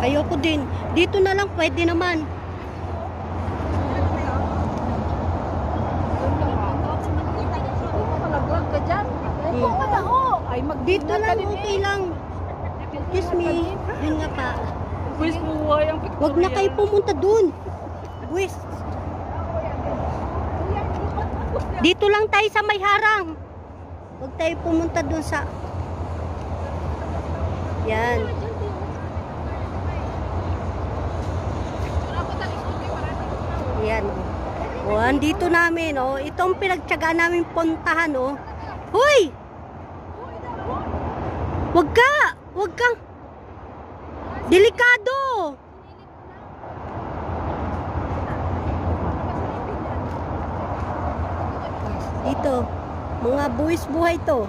Ayoko din. Dito na lang pwede naman. Malaglag ka dyan. Ay, Dito lang, okay lang. Excuse me. Yun nga pa. Buwis buhay ang Victoria. Huwag na kayo pumunta dun. Buwis. Dito lang tayo sa may harang. Huwag tayo pumunta dun sa... Yan. Yan. O, andito namin, oh. Itong pinagtyagaan namin puntahan, oh. Hoy! Huwag ka! Huwag kang... Delikado! Dito. Mga buwis buhay to.